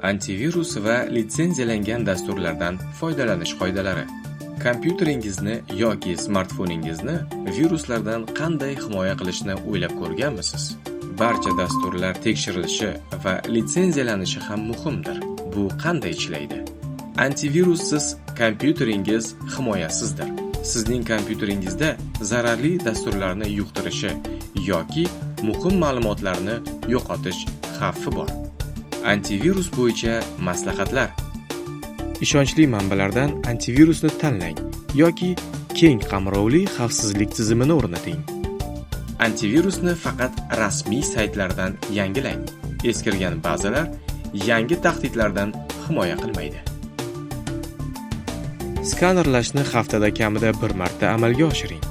Antivirus va litsenziyalangan dasturlardan foydalanish qoidalari. Kompyuteringizni yoki smartfoningizni viruslardan qanday himoya qilishni o'ylab ko'rganmisiz? Barcha dasturlar tekshirilishi va litsenziyalanishi ham muhimdir. Bu qanday ishlaydi? Antivirussiz kompyuteringiz himoyasizdir. Sizning kompyuteringizda zararli dasturlarni yuqtirishi yoki muhim ma'lumotlarni yo'qotish xavfi bor. Antivirus bo'yicha maslahatlar. Ishonchli manbalardan antivirusni tanlang yoki keng qamrovli xavfsizlik tizimini o'rnating. Antivirusni faqat rasmiy saytlardan yangilang. Eskirgan bazalar yangi tahdidlardan himoya qilmaydi. Skanerlashni haftada kamida 1 marta amalga oshiring.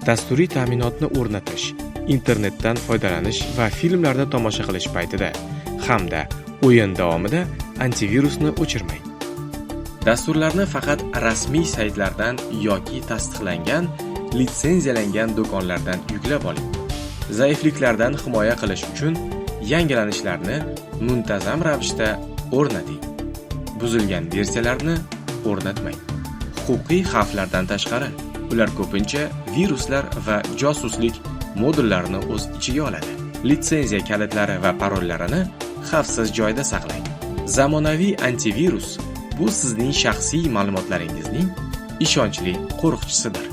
Dasturiy ta'minotni o'rnatish, internetdan foydalanish va filmlarni tomosha qilish paytida hamda o'yin davomida antivirusni o'chirmang. Dasturlarni faqat rasmiy saytlardan yoki tasdiqlangan, litsenziyalangan do'konlardan yuklab oling. Zaifliklardan himoya qilish uchun yangilanishlarni muntazam ravishda o'rnating. Buzilgan versiyalarni o'rnatmang. Huquqiy xavflardan tashqari, ular ko'pincha viruslar va josuslik modullarini o'z ichiga oladi. Litsenziya kalitlari va parollarini xavfsiz joyda saqlang. Zamonaviy antivirus bu sizning shaxsiy ma'lumotlaringizning ishonchli qo'riqchisidir.